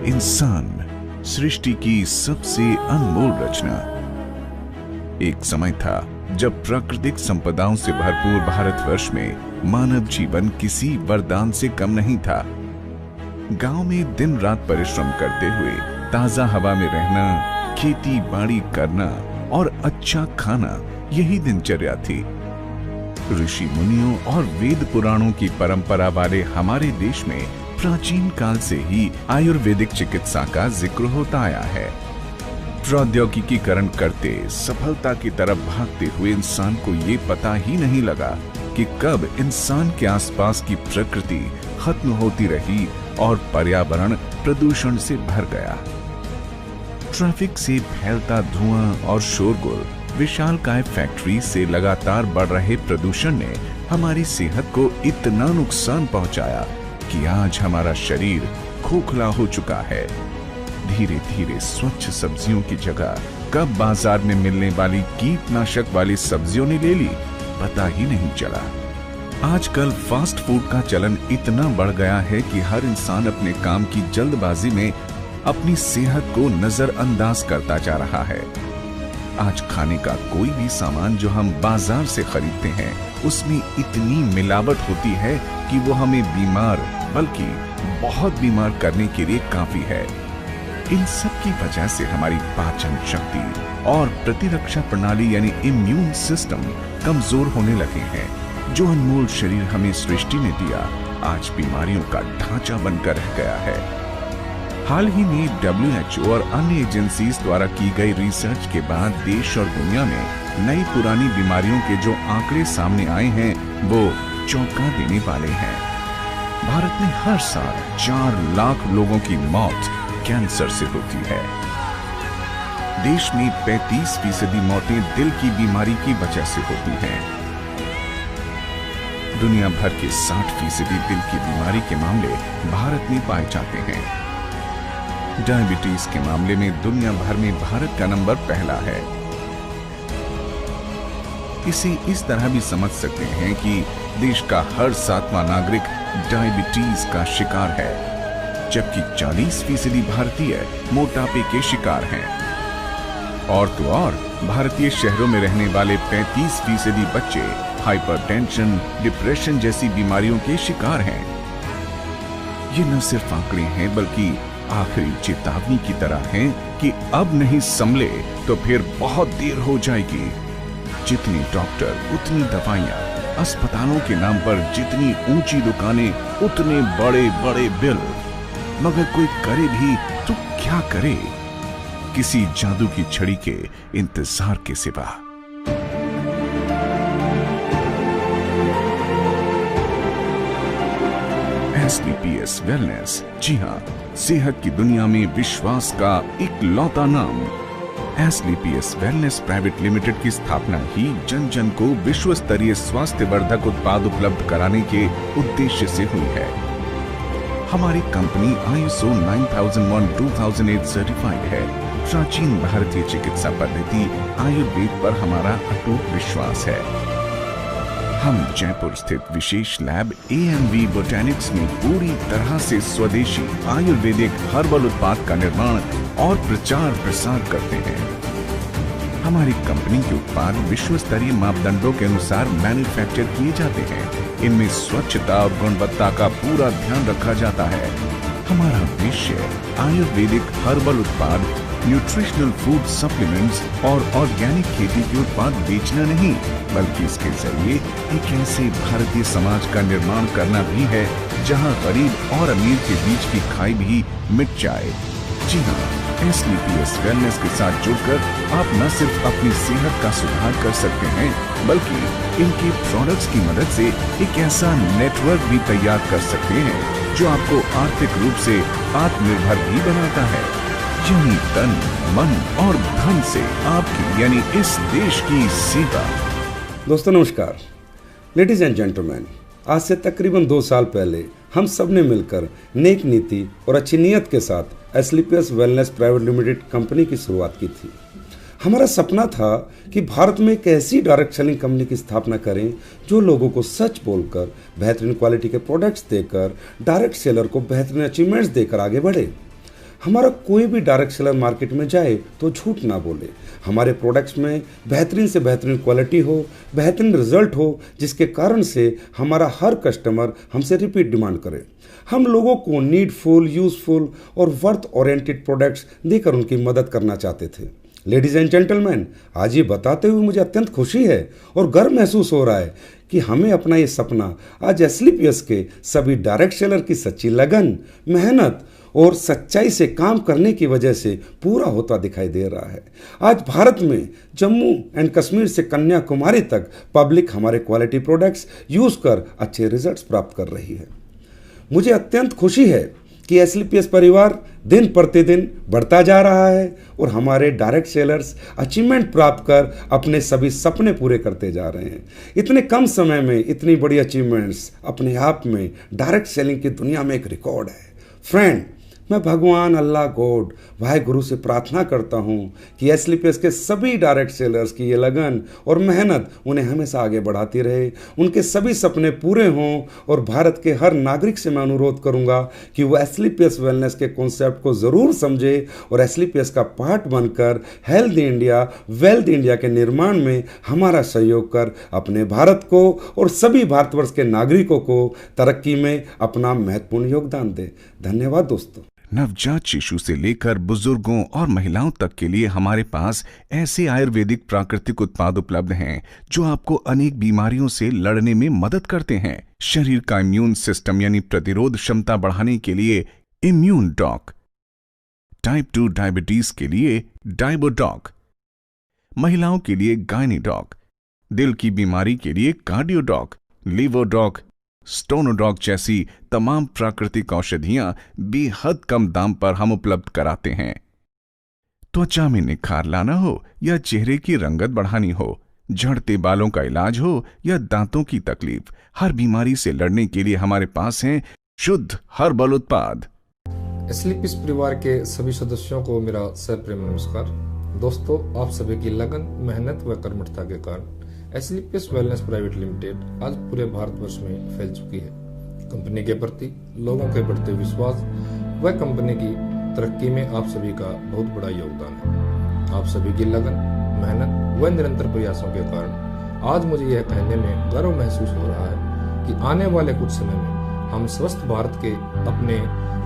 इंसान सृष्टि की सबसे अनमोल रचना। एक समय था जब प्राकृतिक संपदाओं से भरपूर भारतवर्ष में मानव जीवन किसी वरदान से कम नहीं था। गांव में दिन रात परिश्रम करते हुए ताजा हवा में रहना, खेती बाड़ी करना और अच्छा खाना, यही दिनचर्या थी। ऋषि मुनियों और वेद पुराणों की परंपरा वाले हमारे देश में प्राचीन काल से ही आयुर्वेदिक चिकित्सा का जिक्र होता आया है। प्रौद्योगिकीकरण करते सफलता की तरफ भागते हुए इंसान को ये पता ही नहीं लगा कि कब इंसान के आसपास की प्रकृति खत्म होती रही और पर्यावरण प्रदूषण से भर गया। ट्रैफिक से फैलता धुआं और शोरगुल, विशालकाय फैक्ट्री से लगातार बढ़ रहे प्रदूषण ने हमारी सेहत को इतना नुकसान पहुंचाया कि आज हमारा शरीर खोखला हो चुका है। धीरे धीरे स्वच्छ सब्जियों की जगह कब बाजार में मिलने वाली कीटनाशक वाली सब्जियों ने ले ली, पता ही नहीं चला। आजकल फास्ट फूड का चलन इतना बढ़ गया है कि हर इंसान अपने काम की जल्दबाजी में अपनी सेहत को नजरअंदाज करता जा रहा है। आज खाने का कोई भी सामान जो हम बाजार से खरीदते हैं, उसमें इतनी मिलावट होती है कि वो हमें बीमार, बल्कि बहुत बीमार करने के लिए काफी है। इन सब की वजह से हमारी पाचन शक्ति और प्रतिरक्षा प्रणाली यानी इम्यून सिस्टम कमजोर होने लगे हैं। जो अनमोल शरीर हमें सृष्टि ने दिया, आज बीमारियों का ढांचा बनकर रह गया है। हाल ही में WHO और अन्य एजेंसीज द्वारा की गई रिसर्च के बाद देश और दुनिया में नई पुरानी बीमारियों के जो आंकड़े सामने आए हैं, वो चौंका देने वाले हैं। भारत में हर साल 4 लाख लोगों की मौत कैंसर से होती है। देश में 35% मौतें दिल की बीमारी की वजह से होती हैं। दुनिया भर के 60% दिल की बीमारी के मामले भारत में पाए जाते हैं। डायबिटीज के मामले में दुनिया भर में भारत का नंबर पहला है। इसे इस तरह भी समझ सकते हैं कि देश का हर 7वां नागरिक डायबिटीज का शिकार है, जबकि 40% भारतीय मोटापे के शिकार हैं। और तो और भारतीय शहरों में रहने वाले 35% बच्चे हाइपरटेंशन, डिप्रेशन जैसी बीमारियों के शिकार हैं। ये न सिर्फ आंकड़े हैं, बल्कि आखिरी चेतावनी की तरह हैं कि अब नहीं संभले तो फिर बहुत देर हो जाएगी। जितने डॉक्टर उतनी दवाइयां, अस्पतालों के नाम पर जितनी ऊंची दुकानें उतने बड़े बड़े बिल, मगर कोई करे भी तो क्या करे, किसी जादू की छड़ी के इंतजार के सिवा। एसलीपीएस वेलनेस, जी हाँ, सेहत की दुनिया में विश्वास का इकलौता नाम। एसलीपीएस वेलनेस प्राइवेट लिमिटेड की स्थापना ही जन जन को विश्व स्तरीय स्वास्थ्य वर्धक उत्पाद उपलब्ध कराने के उद्देश्य से हुई है। हमारी कंपनी ISO 9001:2008 सर्टिफाइड है। प्राचीन भारतीय चिकित्सा पद्धति आयुर्वेद पर हमारा अटूट विश्वास है। हम जयपुर स्थित विशेष लैब AMV बोटैनिक्स में पूरी तरह से स्वदेशी आयुर्वेदिक हर्बल उत्पाद का निर्माण और प्रचार प्रसार करते हैं। हमारी कंपनी के उत्पाद विश्व स्तरीय मापदंडों के अनुसार मैन्युफैक्चर किए जाते हैं। इनमें स्वच्छता और गुणवत्ता का पूरा ध्यान रखा जाता है। हमारा उद्देश्य आयुर्वेदिक हर्बल उत्पाद, न्यूट्रिशनल फूड सप्लीमेंट्स और ऑर्गेनिक खेती के उत्पाद बेचना नहीं, बल्कि इसके जरिए एक ऐसे भारतीय समाज का निर्माण करना भी है जहां गरीब और अमीर के बीच की खाई भी मिट जाए। जी हाँ, एसलीपीएस वेलनेस के साथ जुड़कर आप न सिर्फ अपनी सेहत का सुधार कर सकते हैं, बल्कि इनके प्रोडक्ट्स की मदद से एक ऐसा नेटवर्क भी तैयार कर सकते हैं जो आपको आर्थिक रूप से आत्मनिर्भर भी बनाता है। यानी तन, मन और धन से आपकी यानी इस देश की सेवा। दोस्तों नमस्कार। लेडीज एंड जेंटलमैन, आज से तकरीबन 2 साल पहले हम सब ने मिलकर नेक नीति और अच्छी नीयत के साथ एसलीपीएस वेलनेस प्राइवेट लिमिटेड कंपनी की शुरुआत की थी। हमारा सपना था कि भारत में एक ऐसी डायरेक्ट सेलिंग कंपनी की स्थापना करें जो लोगों को सच बोलकर, बेहतरीन क्वालिटी के प्रोडक्ट्स देकर, डायरेक्ट सेलर को बेहतरीन अचीवमेंट्स देकर आगे बढ़े। हमारा कोई भी डायरेक्ट सेलर मार्केट में जाए तो झूठ ना बोले। हमारे प्रोडक्ट्स में बेहतरीन से बेहतरीन क्वालिटी हो, बेहतरीन रिजल्ट हो, जिसके कारण से हमारा हर कस्टमर हमसे रिपीट डिमांड करे। हम लोगों को नीडफुल, यूजफुल और वर्थ ओरिएंटेड प्रोडक्ट्स देकर उनकी मदद करना चाहते थे। लेडीज एंड जेंटलमैन, आज ये बताते हुए मुझे अत्यंत खुशी है और गर्व महसूस हो रहा है कि हमें अपना ये सपना आज एस्क्लेपियस के सभी डायरेक्ट सेलर की सच्ची लगन, मेहनत और सच्चाई से काम करने की वजह से पूरा होता दिखाई दे रहा है। आज भारत में जम्मू एंड कश्मीर से कन्याकुमारी तक पब्लिक हमारे क्वालिटी प्रोडक्ट्स यूज कर अच्छे रिजल्ट्स प्राप्त कर रही है। मुझे अत्यंत खुशी है कि एस्क्लेपियस परिवार दिन प्रतिदिन बढ़ता जा रहा है और हमारे डायरेक्ट सेलर्स अचीवमेंट प्राप्त कर अपने सभी सपने पूरे करते जा रहे हैं। इतने कम समय में इतनी बड़ी अचीवमेंट्स अपने आप में डायरेक्ट सेलिंग की दुनिया में एक रिकॉर्ड है। फ्रेंड, मैं भगवान अल्लाह गॉड वाहे गुरु से प्रार्थना करता हूँ कि एस्क्लेपियस के सभी डायरेक्ट सेलर्स की ये लगन और मेहनत उन्हें हमेशा आगे बढ़ाती रहे, उनके सभी सपने पूरे हों। और भारत के हर नागरिक से मैं अनुरोध करूँगा कि वो एस्क्लेपियस वेलनेस के कॉन्सेप्ट को ज़रूर समझे और एस्क्लेपियस का पार्ट बनकर हेल्थ इंडिया, वेल्थ इंडिया के निर्माण में हमारा सहयोग कर अपने भारत को और सभी भारतवर्ष के नागरिकों को तरक्की में अपना महत्वपूर्ण योगदान दे। धन्यवाद दोस्तों। नवजात शिशु से लेकर बुजुर्गों और महिलाओं तक के लिए हमारे पास ऐसे आयुर्वेदिक प्राकृतिक उत्पाद उपलब्ध हैं जो आपको अनेक बीमारियों से लड़ने में मदद करते हैं। शरीर का इम्यून सिस्टम यानी प्रतिरोध क्षमता बढ़ाने के लिए इम्यून डॉक, टाइप 2 डायबिटीज के लिए डायबोडॉक, महिलाओं के लिए गायनीडॉक, दिल की बीमारी के लिए कार्डियोडॉक, लीवोडॉक, स्टोनोडॉक जैसी तमाम प्राकृतिक औषधियां बेहद कम दाम पर हम उपलब्ध कराते हैं। त्वचा में निखार लाना हो या चेहरे की रंगत बढ़ानी हो, झड़ते बालों का इलाज हो या दांतों की तकलीफ, हर बीमारी से लड़ने के लिए हमारे पास हैं शुद्ध हर्बल उत्पाद। एस्क्लेपियस परिवार के सभी सदस्यों को मेरा सप्रेम नमस्कार। दोस्तों, आप सभी की लगन, मेहनत व कर्मठता के कारण एस्क्लेपियस वेलनेस प्राइवेट लिमिटेड आज पूरे भारतवर्ष में फैल चुकी है। कंपनी के प्रति लोगों के बढ़ते विश्वास व कंपनी की तरक्की में आप सभी का बहुत बड़ा योगदान है। आप सभी की लगन, मेहनत व निरंतर प्रयासों के कारण आज मुझे यह कहने में गर्व महसूस हो रहा है कि आने वाले कुछ समय में हम स्वस्थ भारत के अपने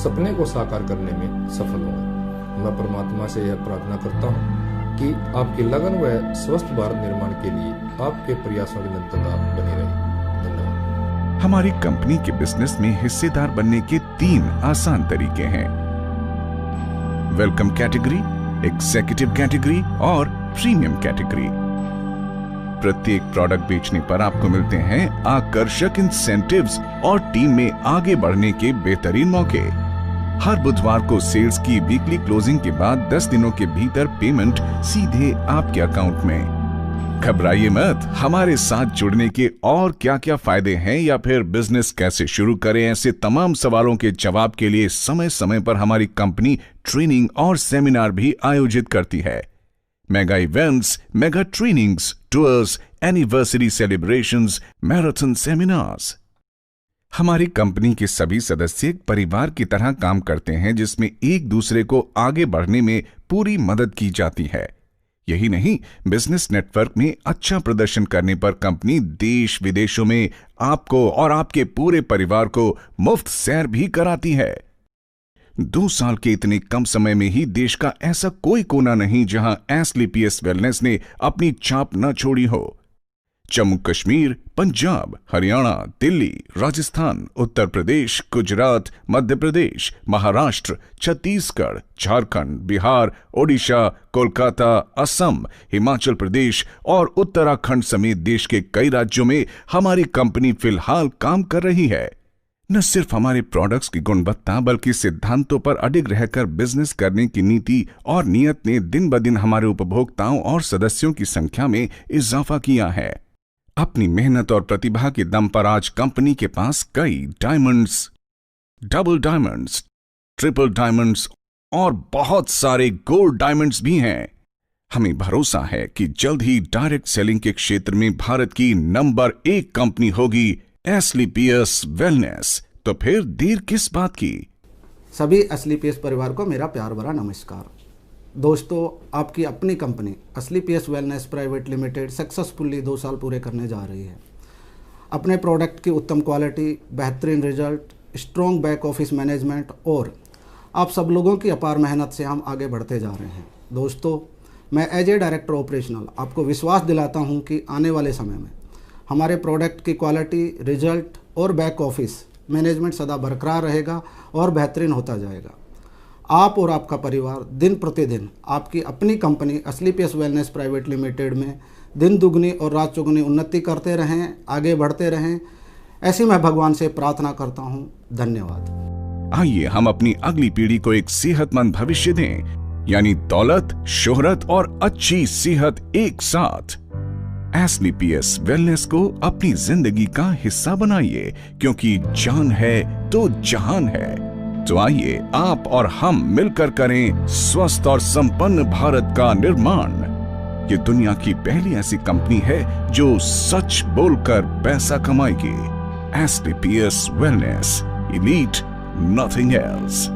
सपने को साकार करने में सफल होंगे। मैं परमात्मा से यह प्रार्थना करता हूँ कि आपकी लगन व स्वस्थ भारत निर्माण के लिए आपके प्रयासों की निरंतरता बनी रहे। धन्यवाद। हमारी कंपनी के बिजनेस में हिस्सेदार बनने के 3 आसान तरीके हैं: वेलकम कैटेगरी, एग्जीक्यूटिव कैटेगरी और प्रीमियम कैटेगरी। प्रत्येक प्रोडक्ट बेचने पर आपको मिलते हैं आकर्षक इंसेंटिव्स और टीम में आगे बढ़ने के बेहतरीन मौके। हर बुधवार को सेल्स की वीकली क्लोजिंग के बाद 10 दिनों के भीतर पेमेंट सीधे आपके अकाउंट में। घबराइए मत, हमारे साथ जुड़ने के और क्या क्या फायदे हैं या फिर बिजनेस कैसे शुरू करें, ऐसे तमाम सवालों के जवाब के लिए समय समय पर हमारी कंपनी ट्रेनिंग और सेमिनार भी आयोजित करती है। Mega events, mega trainings, tours, anniversary celebrations, marathon seminars. हमारी कंपनी के सभी सदस्य एक परिवार की तरह काम करते हैं जिसमें एक दूसरे को आगे बढ़ने में पूरी मदद की जाती है। यही नहीं, बिजनेस नेटवर्क में अच्छा प्रदर्शन करने पर कंपनी देश विदेशों में आपको और आपके पूरे परिवार को मुफ्त सैर भी कराती है। 2 साल के इतने कम समय में ही देश का ऐसा कोई कोना नहीं जहां एस्क्लेपियस वेलनेस ने अपनी छाप न छोड़ी हो। जम्मू कश्मीर, पंजाब, हरियाणा, दिल्ली, राजस्थान, उत्तर प्रदेश, गुजरात, मध्य प्रदेश, महाराष्ट्र, छत्तीसगढ़, झारखंड, बिहार, ओडिशा, कोलकाता, असम, हिमाचल प्रदेश और उत्तराखंड समेत देश के कई राज्यों में हमारी कंपनी फिलहाल काम कर रही है। न सिर्फ हमारे प्रोडक्ट्स की गुणवत्ता बल्कि सिद्धांतों पर अडिग रहकर बिजनेस करने की नीति और नियत ने दिन ब दिन हमारे उपभोक्ताओं और सदस्यों की संख्या में इजाफा किया है। अपनी मेहनत और प्रतिभा के दम पर आज कंपनी के पास कई diamonds, double diamonds, triple diamonds और बहुत सारे गोल्ड डायमंड्स भी हैं। हमें भरोसा है कि जल्द ही डायरेक्ट सेलिंग के क्षेत्र में भारत की नंबर 1 कंपनी होगी एस्क्लेपियस वेलनेस। तो फिर देर किस बात की। सभी एसलीपीएस परिवार को मेरा प्यार भरा नमस्कार। दोस्तों, आपकी अपनी company SLPS wellness private limited successfully 2 साल पूरे करने जा रही है। अपने प्रोडक्ट की उत्तम क्वालिटी, बेहतरीन result, strong back office management और आप सब लोगों की अपार मेहनत से हम आगे बढ़ते जा रहे हैं। दोस्तों, मैं एज ए डायरेक्टर ऑपरेशनल आपको विश्वास दिलाता हूं कि आने वाले समय में हमारे प्रोडक्ट की क्वालिटी, रिजल्ट और बैक ऑफिस मैनेजमेंट सदा बरकरार रहेगा और बेहतरीन होता जाएगा। आप और आपका परिवार दिन प्रतिदिन आपकी अपनी company SLPS wellness private limited में दिन दुगनी और रात चौगुनी उन्नति करते रहें, आगे बढ़ते रहें, ऐसी मैं भगवान से प्रार्थना करता हूं। धन्यवाद। आइए हम अपनी अगली पीढ़ी को एक सेहतमंद भविष्य दें, यानी दौलत, शोहरत और अच्छी सेहत एक साथ। एसलीपीएस वेलनेस को अपनी जिंदगी का हिस्सा बनाइए, क्योंकि जान है तो जहान है। तो आइए आप और हम मिलकर करें स्वस्थ और संपन्न भारत का निर्माण। ये दुनिया की पहली ऐसी कंपनी है जो सच बोलकर पैसा कमाएगी। एसलीपीएस वेलनेस, एलीट, नथिंग एल्स।